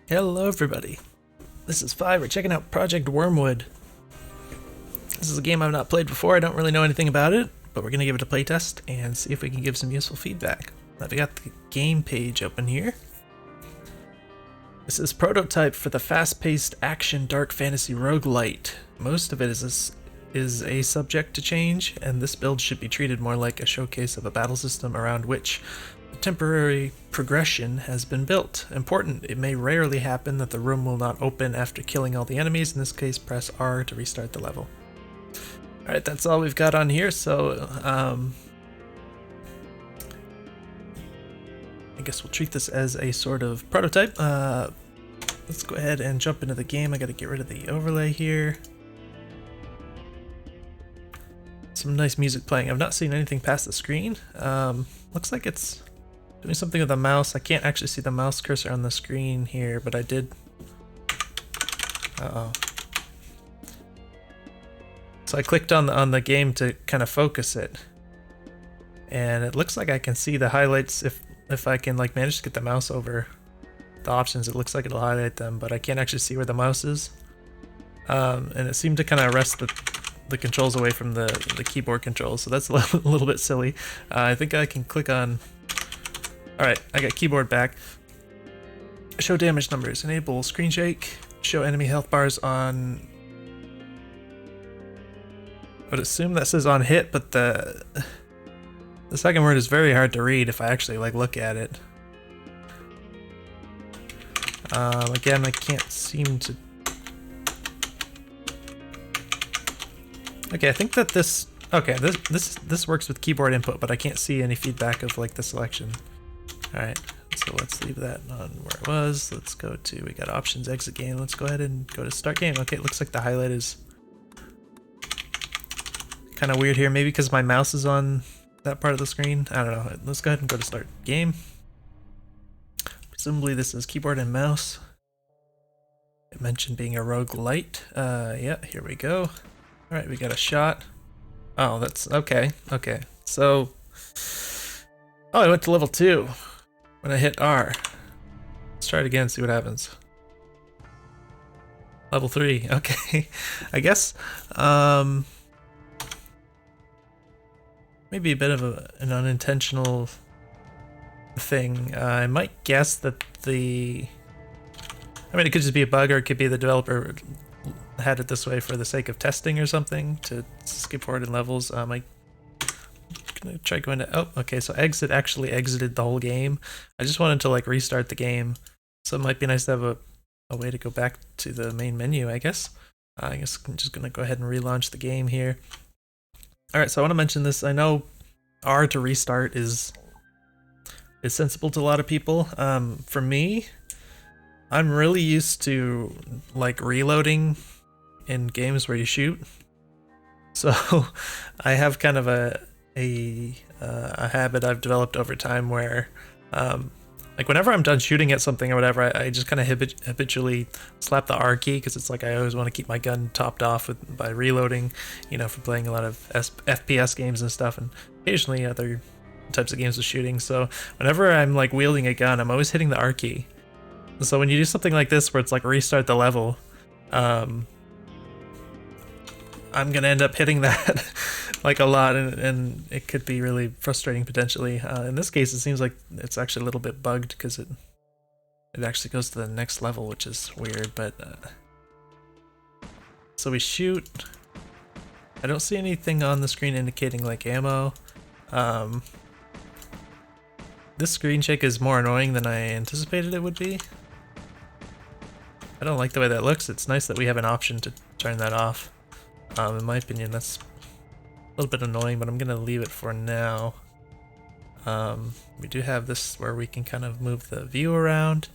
Hello everybody, this is Five. We're checking out Project Wormwood. This is a game I've not played before. I don't really know anything about it, but we're going to give it a playtest and see if we can give some useful feedback. Now we got the game page open here. This is prototype for the fast-paced action dark fantasy roguelite. Most of it is a subject to change, and this build should be treated more like a showcase of a battle system around which temporary progression has been built. Important, it may rarely happen that the room will not open after killing all the enemies. In this case, press R to restart the level. Alright, that's all we've got on here, so I guess we'll treat this as a sort of prototype. Let's go ahead and jump into the game. I gotta get rid of the overlay here. Some nice music playing. I've not seen anything past the screen. Looks like it's doing something with the mouse. I can't actually see the mouse cursor on the screen here, but I did. Uh-oh. So I clicked on the game to kind of focus it, and it looks like I can see the highlights if I can like manage to get the mouse over the options. It looks like it'll highlight them, but I can't actually see where the mouse is. And it seemed to kind of wrest the controls away from the keyboard controls, so that's a little bit silly. I think I can click on. Alright, I got keyboard back. Show damage numbers. Enable screen shake. Show enemy health bars on. I would assume that says on hit, but the second word is very hard to read if I actually like look at it. Again, I can't seem to. Okay, I think that this. Okay, this works with keyboard input, but I can't see any feedback of like the selection. Alright, so let's leave that on where it was. Let's go to, we got options, exit game. Let's go ahead and go to start game. Okay, it looks like the highlight is kind of weird here. Maybe because my mouse is on that part of the screen. I don't know. Let's go ahead and go to start game. Presumably this is keyboard and mouse. It mentioned being a roguelite. Yeah, here we go. Alright, we got a shot. Oh, that's okay. Okay, so. Oh, I went to level 2. When I hit R. Let's try it again, see what happens. Level 3, okay. I guess, maybe a bit of an unintentional thing. I might guess that I mean, it could just be a bug, or it could be the developer had it this way for the sake of testing or something, to skip forward in levels. Gonna try going to, oh, okay, so exit actually exited the whole game. I just wanted to like restart the game, so it might be nice to have a way to go back to the main menu, I guess. I guess I'm just gonna go ahead and relaunch the game here. Alright, so I want to mention this. I know R to restart is sensible to a lot of people. For me, I'm really used to like reloading in games where you shoot. So I have kind of a habit I've developed over time where like whenever I'm done shooting at something or whatever, I just kind of habitually slap the R key, because it's like I always want to keep my gun topped off by reloading, you know, for playing a lot of FPS games and stuff, and occasionally other types of games with shooting. So whenever I'm like wielding a gun, I'm always hitting the R key. So when you do something like this where it's like restart the level, I'm gonna end up hitting that like a lot, and it could be really frustrating potentially. In this case, it seems like it's actually a little bit bugged, because it actually goes to the next level, which is weird. But so we shoot. I don't see anything on the screen indicating like ammo. This screen shake is more annoying than I anticipated it would be. I don't like the way that looks. It's nice that we have an option to turn that off. In my opinion, that's a little bit annoying, but I'm gonna leave it for now. We do have this where we can kind of move the view around.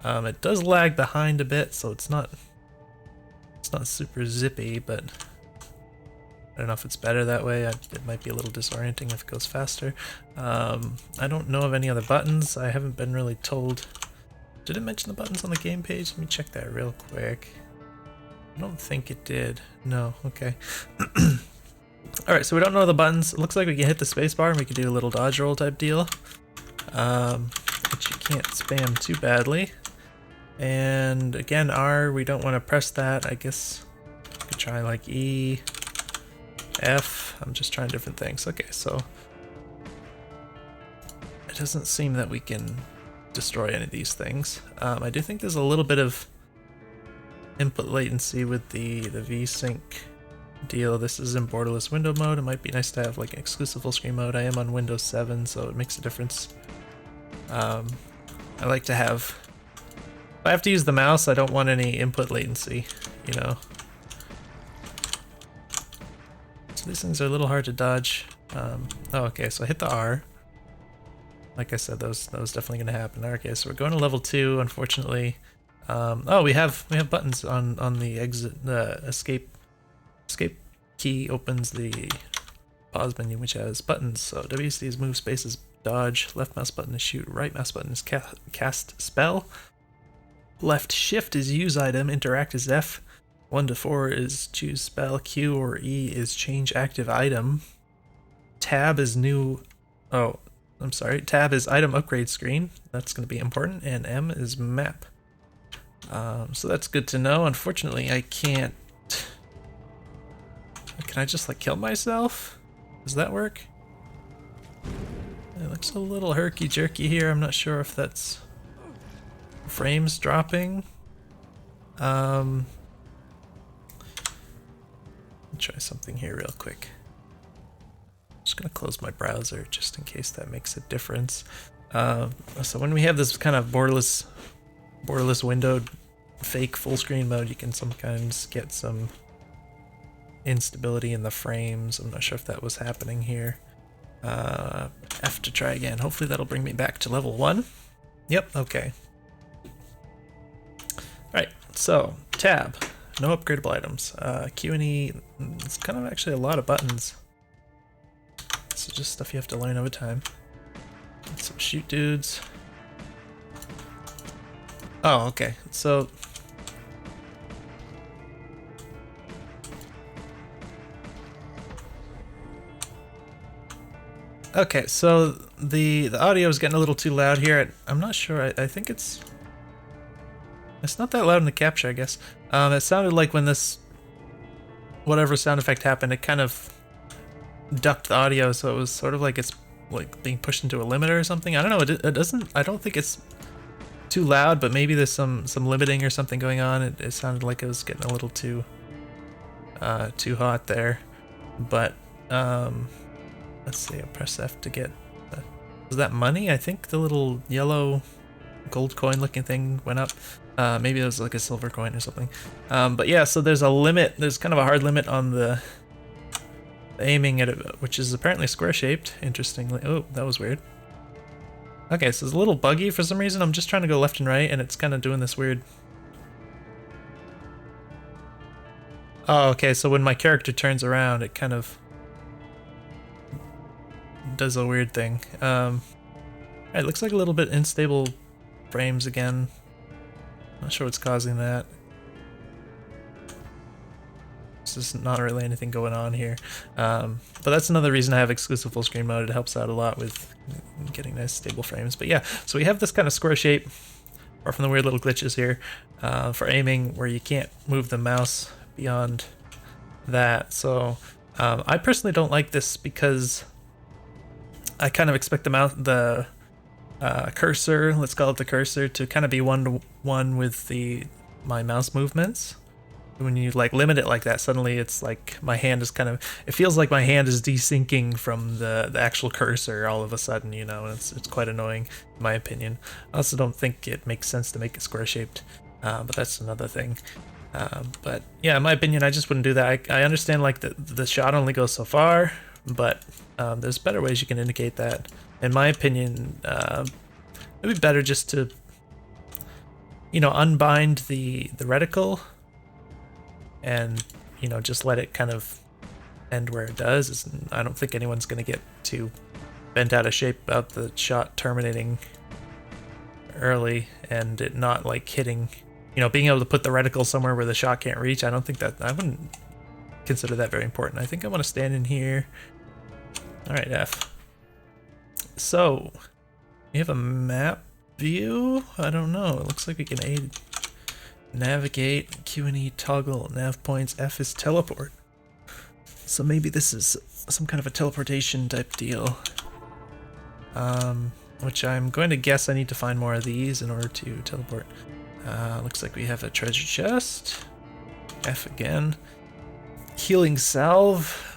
It does lag behind a bit, so it's not super zippy, but I don't know if it's better that way. It might be a little disorienting if it goes faster. I don't know of any other buttons. I haven't been really told. Did it mention the buttons on the game page? Let me check that real quick. I don't think it did. No, okay. Alright, so we don't know the buttons. It looks like we can hit the spacebar and we can do a little dodge roll type deal. Which you can't spam too badly. And again, R, we don't want to press that. I guess we could try like E, F. I'm just trying different things. Okay, so it doesn't seem that we can destroy any of these things. I do think there's a little bit of input latency with the VSync deal. This is in borderless window mode. It might be nice to have like an exclusive full screen mode. I am on Windows 7, so it makes a difference. I like to have, if I have to use the mouse, I don't want any input latency, you know. So these things are a little hard to dodge. Oh, okay, so I hit the R. Like I said, that was definitely going to happen. Okay, so we're going to level 2, unfortunately. Oh, we have buttons on the exit, the escape key opens the pause menu, which has buttons. So WSD is move, space is dodge, left mouse button is shoot, right mouse button is cast spell, left shift is use item, interact is F, 1 to 4 is choose spell, Q or E is change active item, tab is new, oh, I'm sorry, tab is item upgrade screen, that's going to be important, and M is map. So that's good to know. Unfortunately, I can't. Can I just like kill myself? Does that work? It looks a little herky-jerky here. I'm not sure if that's frames dropping. Let me try something here real quick. I'm just gonna close my browser just in case that makes a difference. So when we have this kind of borderless windowed fake full screen mode, you can sometimes get some instability in the frames. I'm not sure if that was happening here. F to try again. Hopefully that'll bring me back to level 1. Yep, okay. Alright, so tab, no upgradable items. Q and E, it's kind of actually a lot of buttons. This is just stuff you have to learn over time. Some shoot dudes. Oh, okay. So okay, so the audio is getting a little too loud here. I'm not sure. I think it's not that loud in the capture, I guess. It sounded like when this whatever sound effect happened, it kind of ducked the audio, so it was sort of like it's like being pushed into a limiter or something. I don't know. It doesn't. I don't think it's too loud, but maybe there's some limiting or something going on. It sounded like it was getting a little too hot there. But let's see. I press F to get. Was that money? I think the little yellow gold coin looking thing went up. Maybe it was like a silver coin or something. But yeah, so there's a limit. There's kind of a hard limit on the aiming at it, which is apparently square shaped. Interestingly. Oh, that was weird. Okay, so it's a little buggy for some reason. I'm just trying to go left and right, and it's kind of doing this weird. Oh, okay, so when my character turns around, it kind of does a weird thing. It looks like a little bit unstable frames again. Not sure what's causing that. There's not really anything going on here. But that's another reason I have exclusive full screen mode. It helps out a lot with getting nice stable frames. But yeah, so we have this kind of square shape, apart from the weird little glitches here, for aiming where you can't move the mouse beyond that. So I personally don't like this because I kind of expect the cursor, let's call it the cursor, to kind of be one-to-one with my mouse movements. When you like limit it like that, suddenly it's like my hand is kind of, it feels like my hand is desyncing from the actual cursor all of a sudden, you know, and it's quite annoying in my opinion. I also don't think it makes sense to make it square shaped, but that's another thing. But yeah, in my opinion, I just wouldn't do that. I understand like the shot only goes so far, but there's better ways you can indicate that. In my opinion, it'd be better just to, you know, unbind the reticle and, you know, just let it kind of end where it does. I don't think anyone's going to get too bent out of shape about the shot terminating early and it not like hitting, you know, being able to put the reticle somewhere where the shot can't reach. I wouldn't consider that very important. I think I want to stand in here. All right, F. So we have a map view. I don't know. It looks like we can Navigate, Q and E toggle, nav points, F is teleport. So maybe this is some kind of a teleportation type deal. Which I'm going to guess I need to find more of these in order to teleport. Looks like we have a treasure chest. F again. Healing salve.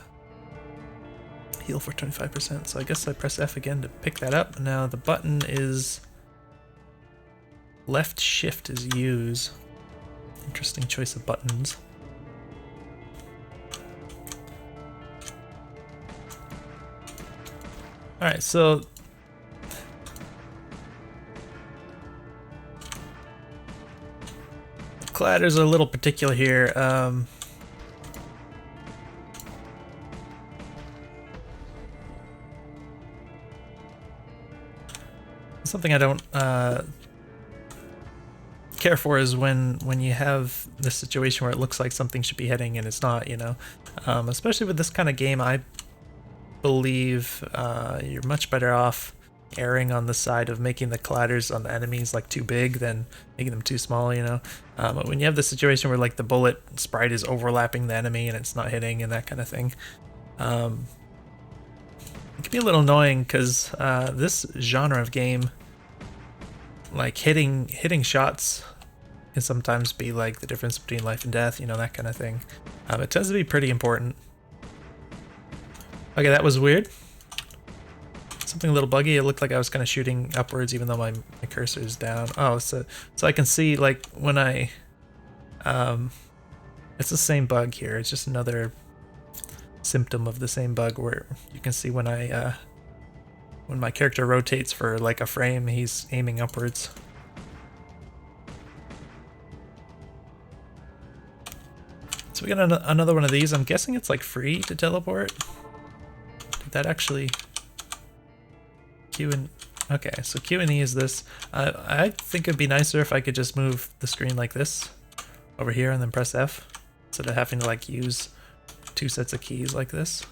Heal for 25%. So I guess I press F again to pick that up. Now the button is left shift is use. Interesting choice of buttons. Alright, so cladders are a little particular here. Something I don't care for is when you have this situation where it looks like something should be heading and it's not, you know. Especially with this kind of game, I believe you're much better off erring on the side of making the cladders on the enemies like too big than making them too small, you know. But when you have the situation where like the bullet sprite is overlapping the enemy and it's not hitting and that kind of thing, it can be a little annoying because this genre of game, like hitting shots can sometimes be like the difference between life and death, you know, that kind of thing. It tends to be pretty important. Okay, that was weird. Something a little buggy. It looked like I was kind of shooting upwards even though my cursor is down. Oh, so I can see like when I... it's the same bug here. It's just another symptom of the same bug where you can see when I... when my character rotates for like a frame, he's aiming upwards. So we got another one of these. I'm guessing it's like free to teleport. Did that actually... Q and... Okay, so Q and E is this. I think it'd be nicer if I could just move the screen like this over here and then press F instead of having to like use two sets of keys like this.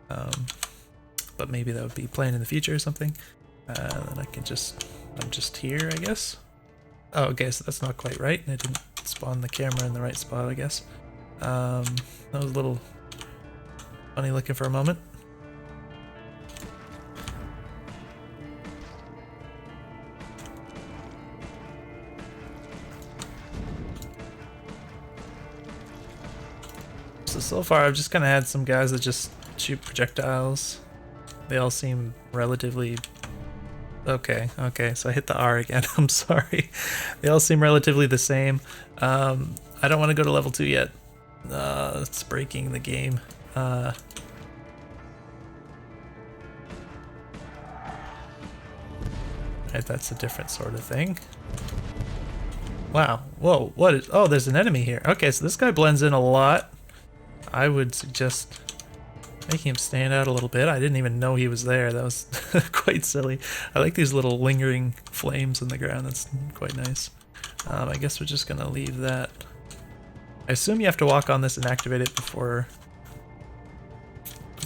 But maybe that would be planned in the future or something. Then I can just... I'm just here, I guess. Oh, okay, so that's not quite right. I didn't spawn the camera in the right spot, I guess. That was a little funny looking for a moment. So far I've just kind of had some guys that just shoot projectiles. They all seem relatively... Okay, so I hit the R again, I'm sorry. They all seem relatively the same. I don't want to go to level 2 yet. It's breaking the game. Right, that's a different sort of thing. Wow, whoa, what is... Oh, there's an enemy here. Okay, so this guy blends in a lot. I would suggest making him stand out a little bit. I didn't even know he was there. That was quite silly. I like these little lingering flames in the ground. That's quite nice. I guess we're just gonna leave that. I assume you have to walk on this and activate it before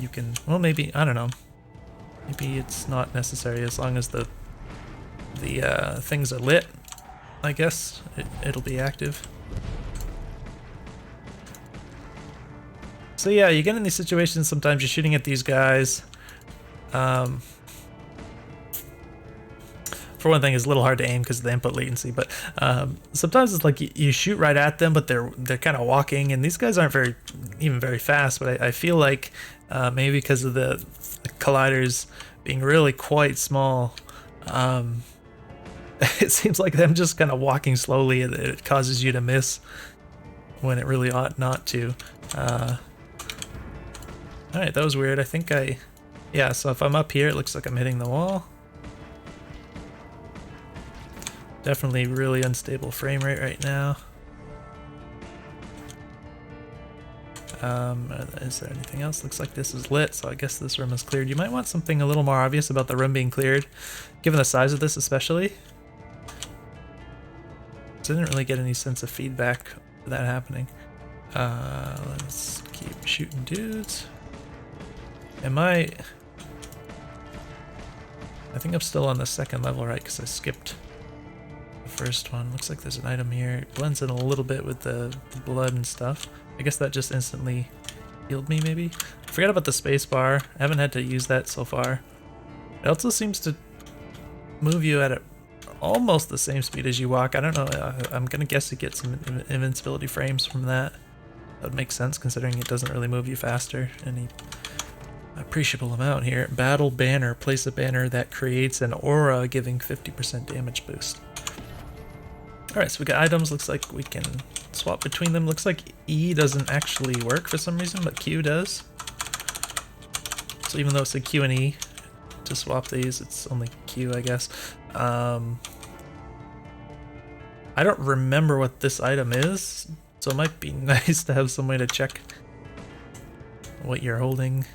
you can... Well, maybe, I don't know. Maybe it's not necessary as long as the things are lit. I guess it'll be active. So yeah, you get in these situations, sometimes you're shooting at these guys. For one thing, it's a little hard to aim because of the input latency, but sometimes it's like you shoot right at them, but they're kind of walking, and these guys aren't even very fast, but I feel like maybe because of the colliders being really quite small, it seems like them just kind of walking slowly, it causes you to miss when it really ought not to. Alright, that was weird. I think yeah, so if I'm up here, it looks like I'm hitting the wall. Definitely really unstable frame rate right now. Is there anything else? Looks like this is lit, so I guess this room is cleared. You might want something a little more obvious about the room being cleared, given the size of this especially. So I didn't really get any sense of feedback for that happening. Let's keep shooting dudes. I think I'm still on the second level, right? Because I skipped the first one. Looks like there's an item here. It blends in a little bit with the blood and stuff. I guess that just instantly healed me, maybe? I forgot about the space bar. I haven't had to use that so far. It also seems to move you at almost the same speed as you walk. I don't know. I'm gonna guess you get some invincibility frames from that. That would make sense considering it doesn't really move you faster any appreciable amount here. Battle banner. Place a banner that creates an aura giving 50% damage boost. Alright, so we got items. Looks like we can swap between them. Looks like E doesn't actually work for some reason, but Q does. So even though it's a Q and E to swap these, it's only Q, I guess. I don't remember what this item is, so it might be nice to have some way to check what you're holding.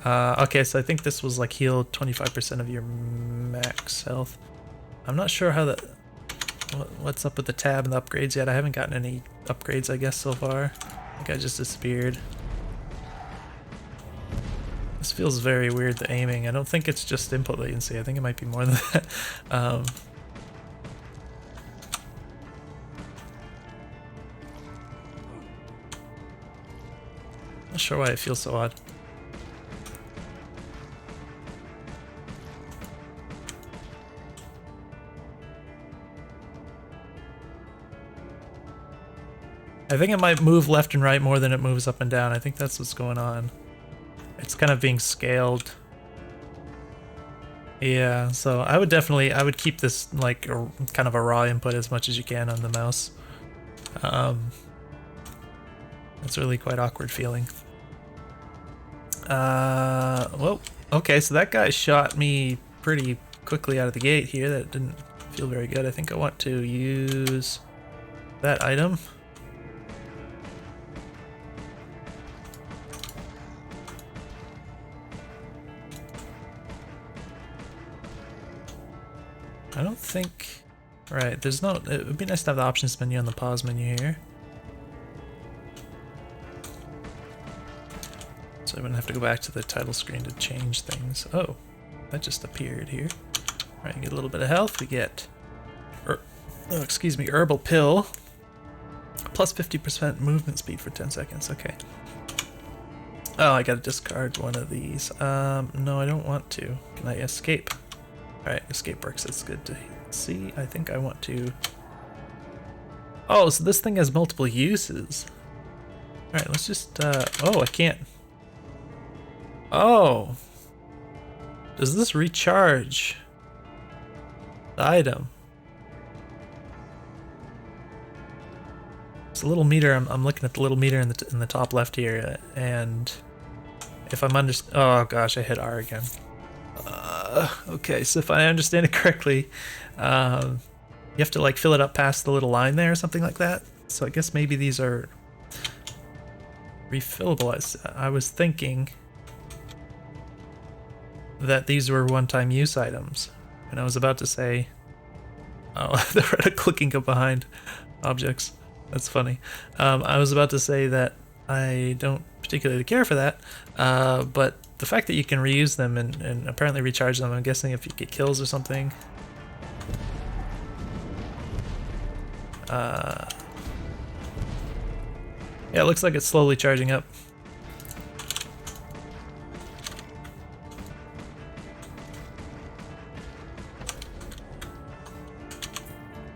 Okay, so I think this was like heal 25% of your max health. I'm not sure how that... what's up with the tab and the upgrades yet. I haven't gotten any upgrades, I guess, so far. I think I just disappeared. This feels very weird, the aiming. I don't think it's just input latency. I think it might be more than that. Not sure why it feels so odd. I think it might move left and right more than it moves up and down. I think that's what's going on. It's kind of being scaled. Yeah, so I would keep this like kind of a raw input as much as you can on the mouse. It's really quite awkward feeling. Well, okay, so that guy shot me pretty quickly out of the gate here. That didn't feel very good. I think I want to use that item. I don't think... Right, there's no... It would be nice to have the options menu on the pause menu here. So I wouldn't have to go back to the title screen to change things. Oh, that just appeared here. Alright, get a little bit of health. We get... excuse me, herbal pill. Plus 50% movement speed for 10 seconds. Okay. Oh, I gotta discard one of these. No, I don't want to. Can I escape? Alright, escape works. That's good to see. I think I want to... Oh, so this thing has multiple uses. Alright, let's just... Oh, I can't... Oh! Does this recharge the item? It's a little meter. I'm looking at the little meter in the top left here, and if I'm oh gosh, I hit R again. Okay, so if I understand it correctly, you have to like fill it up past the little line there or something like that. So I guess maybe these are refillable. I was thinking that these were one-time use items, and I was about to say, oh, they're clicking up behind objects. That's funny. I was about to say that I don't particularly care for that, but the fact that you can reuse them and apparently recharge them, I'm guessing if you get kills or something. Yeah, it looks like it's slowly charging up.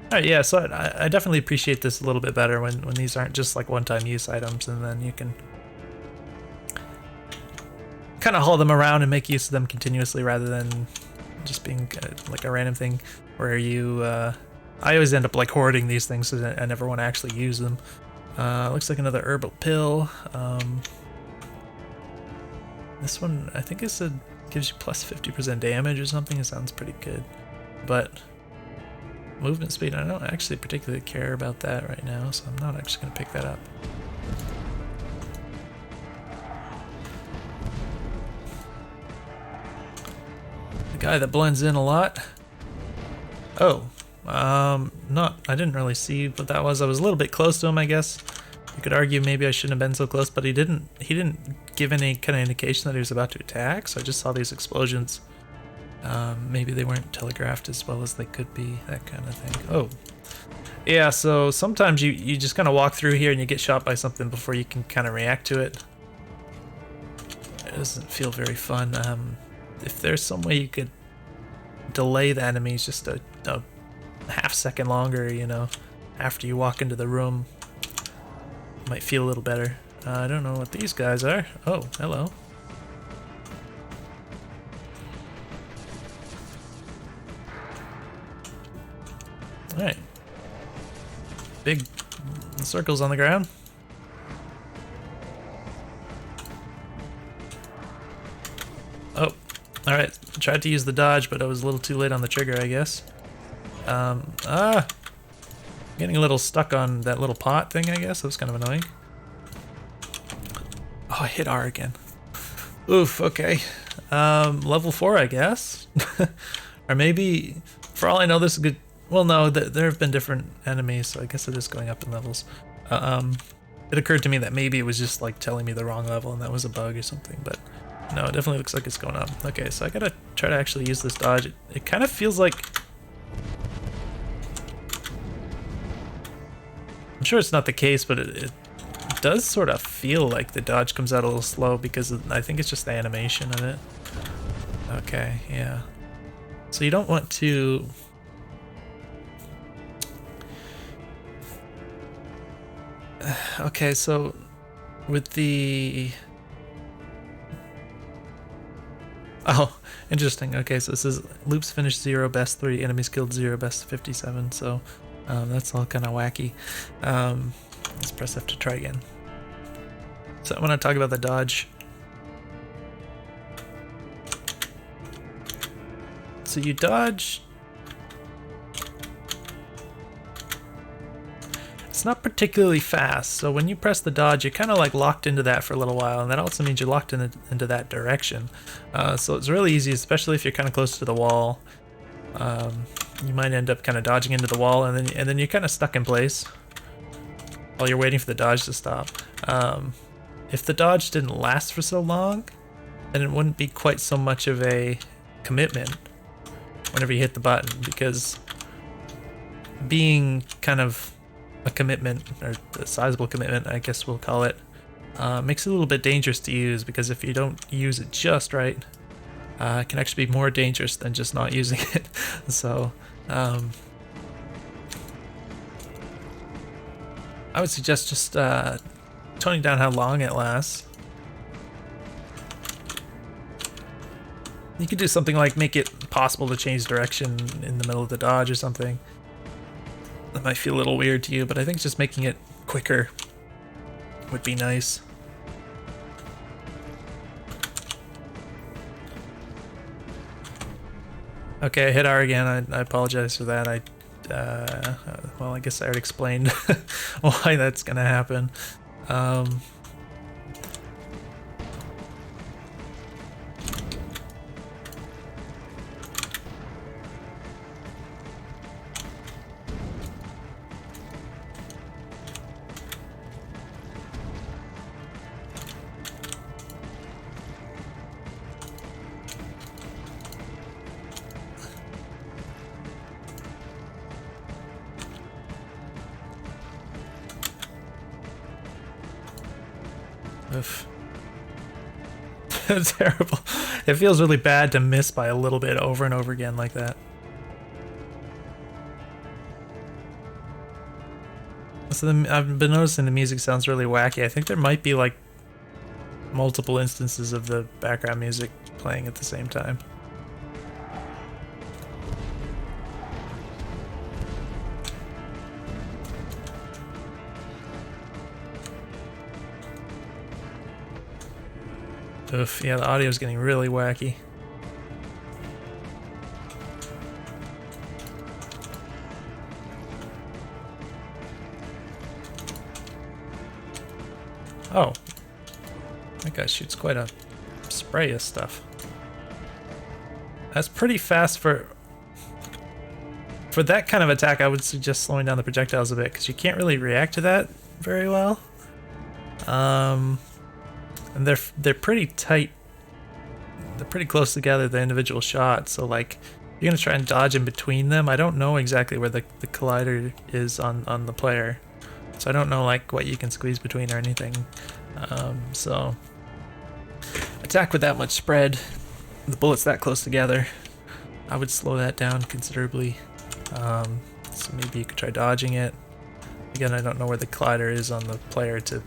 Alright, yeah, so I definitely appreciate this a little bit better when these aren't just like one-time use items, and then you can kind of haul them around and make use of them continuously rather than just being like a random thing where you... I always end up like hoarding these things so I never want to actually use them. Looks like another herbal pill. This one, I think it said gives you plus 50% damage or something. It sounds pretty good. But movement speed, I don't actually particularly care about that right now, so I'm not actually going to pick that up. The guy that blends in a lot. Oh, I didn't really see what that was. I was a little bit close to him, I guess. You could argue maybe I shouldn't have been so close, but he didn't give any kind of indication that he was about to attack, so I just saw these explosions Maybe they weren't telegraphed as well as they could be, that kind of thing. Oh, yeah, so sometimes you just kind of walk through here and you get shot by something before you can kind of react to it. It doesn't feel very fun. If there's some way you could delay the enemies just a half second longer, you know, after you walk into the room, it might feel a little better. I don't know what these guys are. Oh, hello. Alright. Big circles on the ground. Oh, alright. Tried to use the dodge, but I was a little too late on the trigger, I guess. Getting a little stuck on that little pot thing, I guess. That was kind of annoying. Oh, I hit R again. Oof, okay. Level 4, I guess. Or maybe, for all I know, this is good. Well, no, there have been different enemies, so I guess it is going up in levels. It occurred to me that maybe it was just like telling me the wrong level and that was a bug or something, but no, it definitely looks like it's going up. Okay, so I gotta try to actually use this dodge. It kind of feels like... I'm sure it's not the case, but it does sort of feel like the dodge comes out a little slow because I think it's just the animation of it. Okay, yeah. So you don't want to... Okay, so with the... Oh, interesting. Okay, so this is loops finished 0, best 3, enemies killed 0, best 57, so that's all kind of wacky. Let's press F to try again. So I want to talk about the dodge. So you dodge... It's not particularly fast, so when you press the dodge, you're kind of like locked into that for a little while, and that also means you're locked into that direction. So it's really easy, especially if you're kind of close to the wall. You might end up kind of dodging into the wall, and then you're kind of stuck in place while you're waiting for the dodge to stop. If the dodge didn't last for so long, then it wouldn't be quite so much of a commitment whenever you hit the button, because being kind of a commitment, or a sizable commitment, I guess we'll call it, makes it a little bit dangerous to use, because if you don't use it just right, it can actually be more dangerous than just not using it. So I would suggest just toning down how long it lasts. You could do something like make it possible to change direction in the middle of the dodge or something. That might feel a little weird to you, but I think just making it quicker would be nice. Okay, I hit R again. I apologize for that. Well, I guess I already explained why that's gonna happen. Oof. Terrible. It feels really bad to miss by a little bit over and over again like that. So I've been noticing the music sounds really wacky. I think there might be like multiple instances of the background music playing at the same time. Oof, yeah, the audio's getting really wacky. Oh, that guy shoots quite a spray of stuff. That's pretty fast for that kind of attack. I would suggest slowing down the projectiles a bit, because you can't really react to that very well. And they're pretty tight. they're pretty close together, the individual shots. So like, you're gonna try and dodge in between them. I don't know exactly where the collider is on the player, so I don't know like what you can squeeze between or anything. So attack with that much spread, the bullets that close together, I would slow that down considerably. So maybe you could try dodging it. Again, I don't know where the collider is on the player to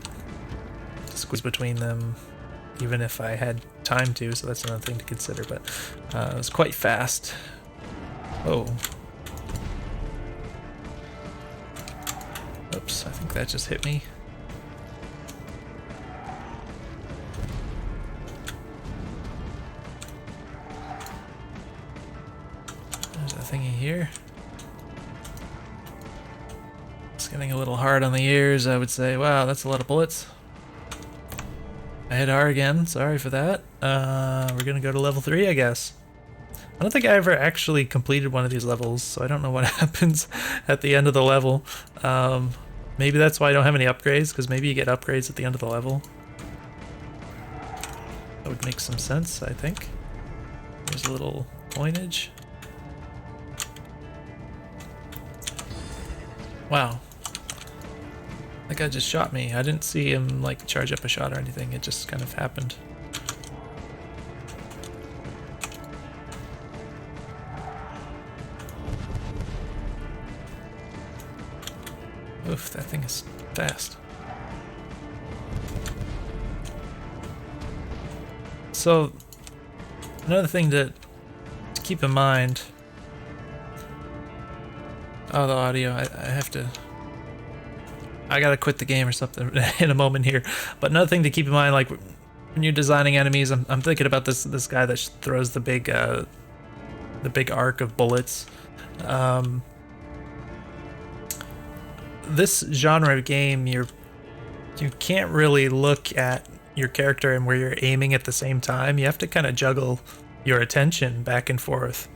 squeeze between them, even if I had time to, so that's another thing to consider, but it was quite fast. Oh. Oops, I think that just hit me. There's a thingy here. It's getting a little hard on the ears, I would say. Wow, that's a lot of bullets. I hit R again, sorry for that. We're gonna go to level 3, I guess. I don't think I ever actually completed one of these levels, so I don't know what happens at the end of the level. Maybe that's why I don't have any upgrades, because maybe you get upgrades at the end of the level. That would make some sense, I think. There's a little coinage. Wow. That guy just shot me. I didn't see him like charge up a shot or anything, it just kind of happened. Oof, that thing is fast. So, another thing to keep in mind. Oh, the audio. I have to. I gotta quit the game or something in a moment here. But another thing to keep in mind, like when you're designing enemies, I'm thinking about this guy that throws the big arc of bullets. This genre of game, you can't really look at your character and where you're aiming at the same time. You have to kind of juggle your attention back and forth.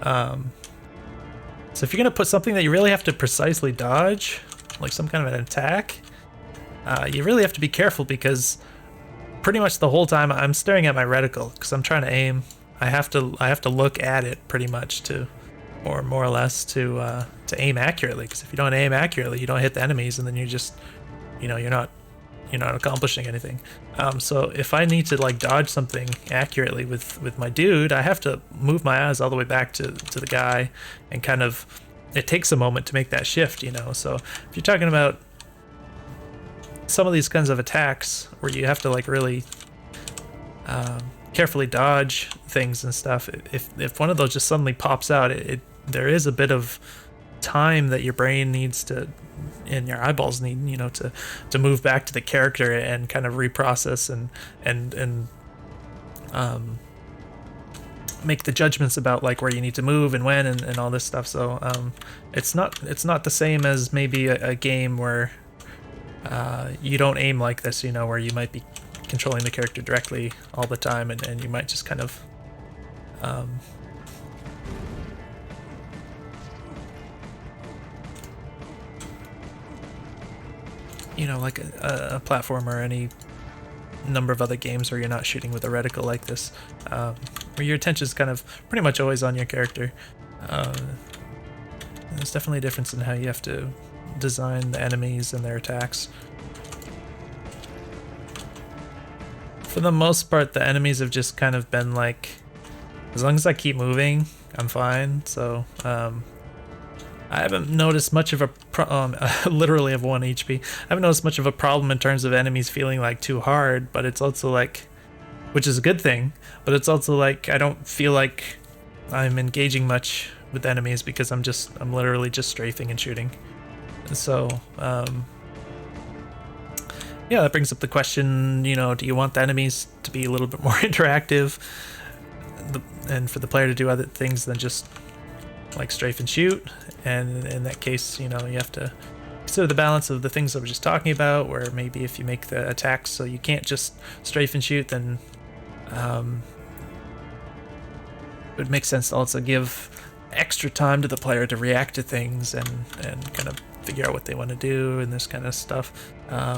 So if you're gonna put something that you really have to precisely dodge, like some kind of an attack, you really have to be careful, because pretty much the whole time I'm staring at my reticle because I'm trying to aim. I have to look at it pretty much to, or more or less to aim accurately, because if you don't aim accurately, you don't hit the enemies, and then you just, you're not accomplishing anything. So if I need to like dodge something accurately with my dude, I have to move my eyes all the way back to the guy, and kind of, it takes a moment to make that shift, So if you're talking about some of these kinds of attacks where you have to like really carefully dodge things and stuff, if one of those just suddenly pops out, there is a bit of time that your brain needs to, and your eyeballs need, to move back to the character and kind of reprocess and make the judgments about like where you need to move and when and all this stuff. So it's not the same as maybe a game where you don't aim like this, where you might be controlling the character directly all the time, and you might just kind of like a platform or any number of other games where you're not shooting with a reticle like this, where your attention's kind of pretty much always on your character. There's definitely a difference in how you have to design the enemies and their attacks. For the most part, the enemies have just kind of been like, as long as I keep moving, I'm fine. So I haven't noticed much of a literally have 1 HP. I haven't noticed much of a problem in terms of enemies feeling like too hard, but it's also like, which is a good thing, but it's also like I don't feel like I'm engaging much with enemies because I'm literally just strafing and shooting. So yeah, that brings up the question, do you want the enemies to be a little bit more interactive, and for the player to do other things than just like strafe and shoot? And in that case, you have to consider the balance of the things that we're just talking about, where maybe if you make the attacks so you can't just strafe and shoot, then it would make sense to also give extra time to the player to react to things and kind of figure out what they want to do and this kind of stuff.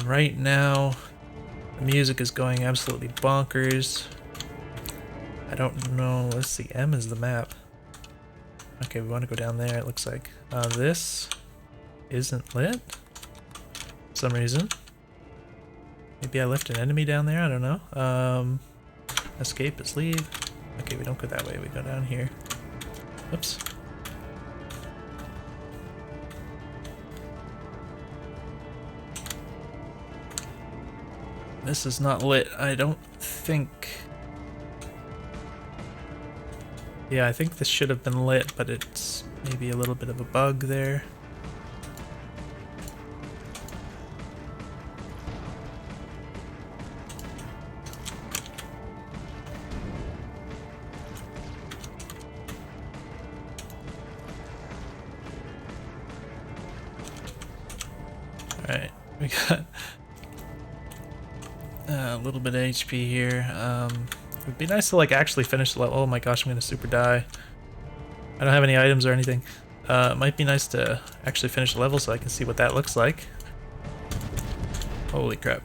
Right now, the music is going absolutely bonkers. I don't know. Let's see. M is the map. Okay, we want to go down there, it looks like. This isn't lit for some reason. Maybe I left an enemy down there, I don't know. Escape is leave. Okay, we don't go that way, we go down here. Oops. This is not lit, I don't think. Yeah, I think this should have been lit, but it's maybe a little bit of a bug there. Alright, we got a little bit of HP here. It would be nice to like actually finish the level. Oh my gosh, I'm gonna super die. I don't have any items or anything. It might be nice to actually finish the level so I can see what that looks like. Holy crap.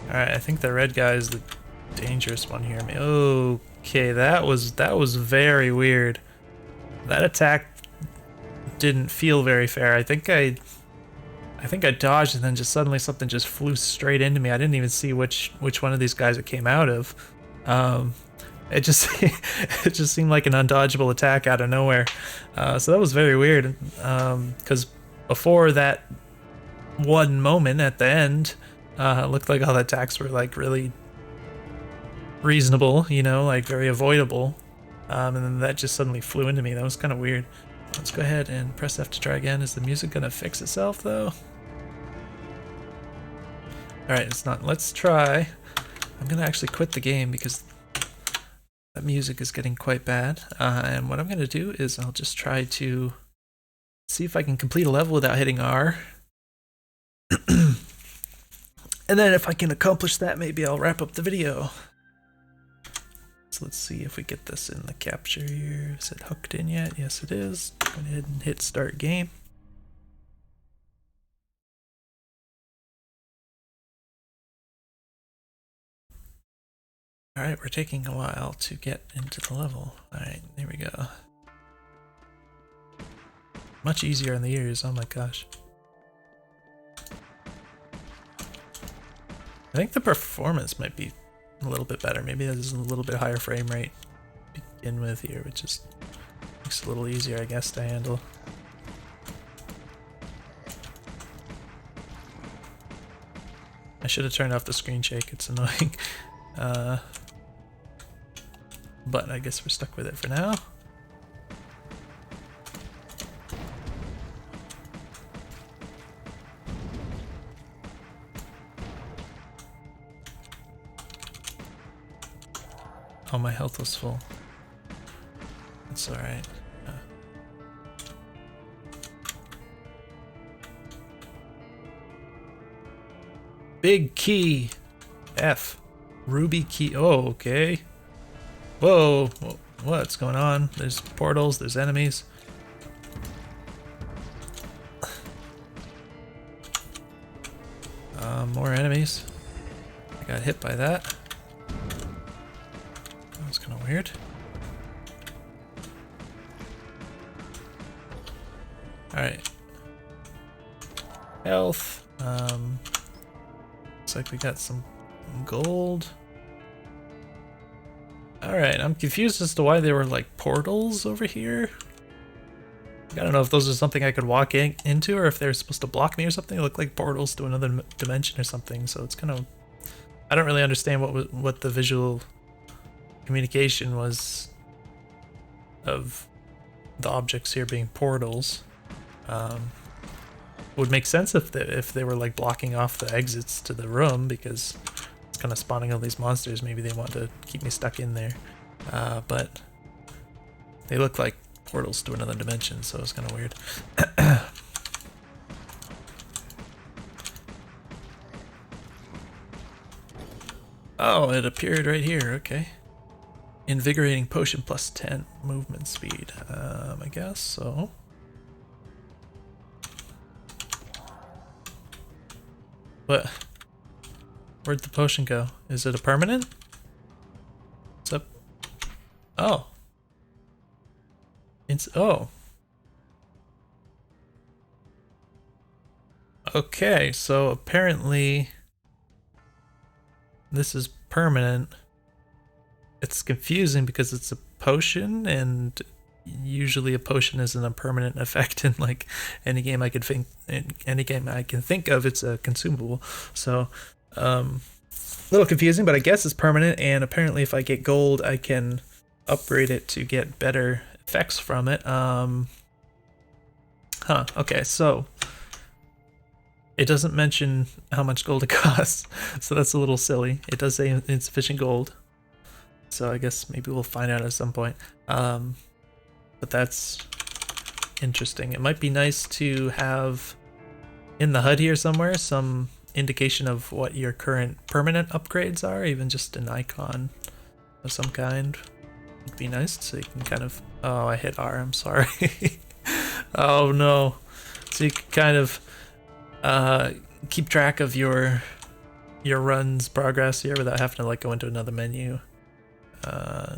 Alright, I think the red guy is the dangerous one here. Okay, that was very weird. That attack didn't feel very fair. I think I dodged and then just suddenly something just flew straight into me. I didn't even see which one of these guys it came out of. It just it just seemed like an undodgeable attack out of nowhere. So that was very weird. Because before that one moment at the end, it looked like all the attacks were like really reasonable, you know, like very avoidable. And then that just suddenly flew into me. That was kind of weird. Let's go ahead and press F to try again. Is the music gonna fix itself though? Alright, it's not. Let's try. I'm gonna actually quit the game because that music is getting quite bad. And what I'm gonna do is I'll just try to see if I can complete a level without hitting R. And then if I can accomplish that, maybe I'll wrap up the video. So let's see if we get this in the capture here. Is it hooked in yet? Yes, it is. Go ahead and hit start game. Alright, we're taking a while to get into the level. Alright, there we go. Much easier on the ears, oh my gosh. I think the performance might be a little bit better. Maybe there's a little bit higher frame rate to begin with here, which just makes it a little easier, I guess, to handle. I should have turned off the screen shake, it's annoying. But I guess we're stuck with it for now. Oh, my health was full. That's alright. Big key! F. Ruby key. Oh, okay. Whoa! What's going on? There's portals, there's enemies. More enemies. I got hit by that. That was kind of weird. Alright. Health. Looks like we got some gold. Alright, I'm confused as to why they were like portals over here. I don't know if those are something I could walk into or if they're supposed to block me or something. They look like portals to another dimension or something, so it's kind of... I don't really understand what the visual communication was of the objects here being portals. Would make sense if they were like blocking off the exits to the room, because it's kind of spawning all these monsters. Maybe they want to keep me stuck in there, but they look like portals to another dimension, so it's kind of weird. Oh, it appeared right here. Okay. Invigorating potion plus 10 movement speed. I guess so. But Where'd the potion go? Is it a permanent? What's up? Oh. It's, oh. Okay, so apparently this is permanent. It's confusing because it's a potion, and usually a potion isn't a permanent effect in like any game I could think of. It's a consumable. So a little confusing, but I guess it's permanent, and apparently if I get gold I can upgrade it to get better effects from it. Okay, so it doesn't mention how much gold it costs, so that's a little silly. It does say insufficient gold, so I guess maybe we'll find out at some point. But that's interesting. It might be nice to have in the HUD here somewhere some indication of what your current permanent upgrades are, even just an icon of some kind would be nice, so you can kind of... Oh, I hit R, I'm sorry. Oh no. So you can kind of keep track of your run's progress here without having to like go into another menu.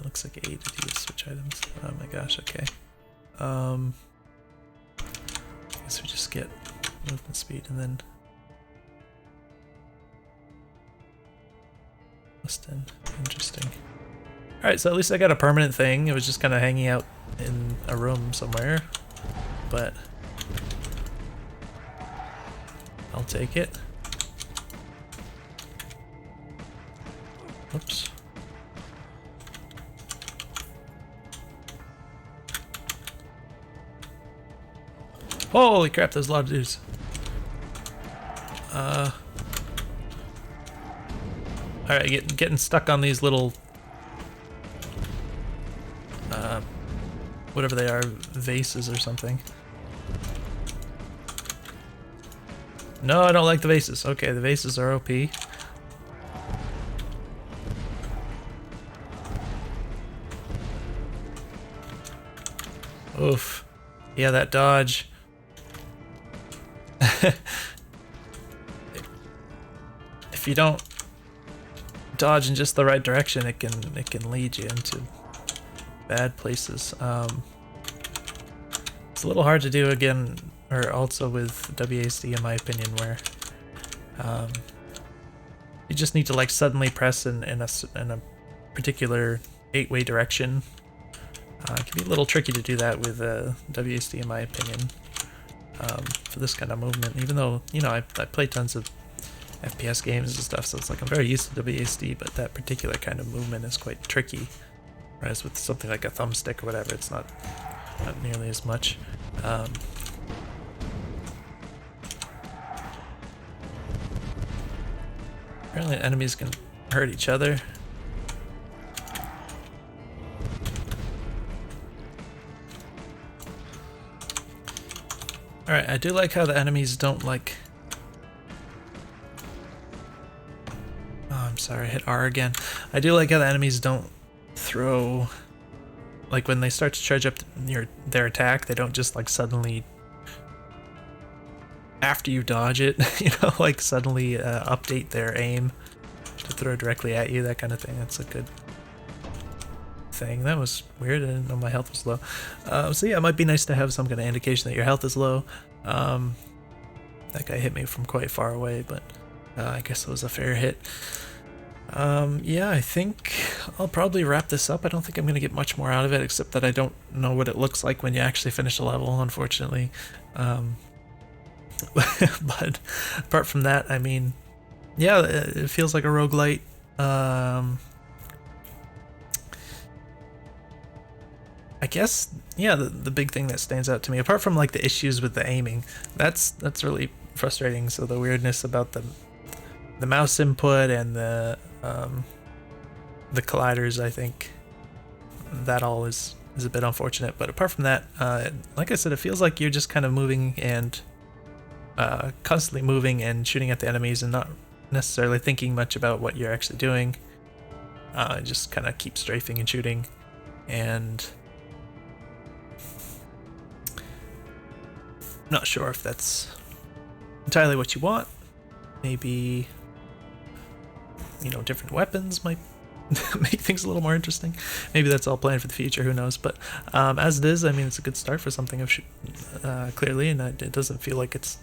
Looks like A to D to switch items. Oh my gosh, okay. I guess we just get movement speed and then listed. Interesting. Alright, so at least I got a permanent thing. It was just kind of hanging out in a room somewhere, but I'll take it. Oops. Holy crap, there's a lot of dudes. Alright, getting stuck on these little whatever they are, vases or something. No, I don't like the vases. Okay, the vases are OP. Oof. Yeah, that dodge. If you don't dodge in just the right direction, it can lead you into bad places. It's a little hard to do again, or also with WASD in my opinion, where you just need to like suddenly press in a particular 8-way direction. It can be a little tricky to do that with WASD in my opinion, for this kind of movement, even though, you know, I play tons of FPS games and stuff, so it's like I'm very used to WASD, but that particular kind of movement is quite tricky. Whereas with something like a thumbstick or whatever, it's not nearly as much. Apparently enemies can hurt each other. Alright, I do like how the enemies don't like... Oh, I'm sorry, I hit R again. I do like how the enemies don't throw... Like when they start to charge up their attack, they don't just like suddenly... After you dodge it, you know, like suddenly update their aim to throw directly at you, that kind of thing. That's a good thing. That was weird, I didn't know my health was low. So yeah, it might be nice to have some kind of indication that your health is low. That guy hit me from quite far away, but I guess it was a fair hit. Yeah, I think I'll probably wrap this up. I don't think I'm going to get much more out of it, except that I don't know what it looks like when you actually finish a level, unfortunately. But apart from that, I mean, yeah, it feels like a roguelite. I guess, yeah, the big thing that stands out to me, apart from like the issues with the aiming, that's really frustrating. So the weirdness about the mouse input and the colliders, I think that all is a bit unfortunate. But apart from that, like I said, it feels like you're just kind of moving and constantly moving and shooting at the enemies and not necessarily thinking much about what you're actually doing. Just kind of keep strafing and shooting, and not sure if that's entirely what you want. Maybe you know, different weapons might make things a little more interesting. Maybe that's all planned for the future, who knows. But as it is, I mean, it's a good start for something of clearly, and it doesn't feel like it's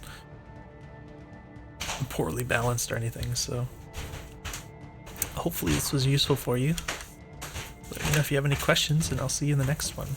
poorly balanced or anything. So hopefully this was useful for you. Let me know if you have any questions, and I'll see you in the next one.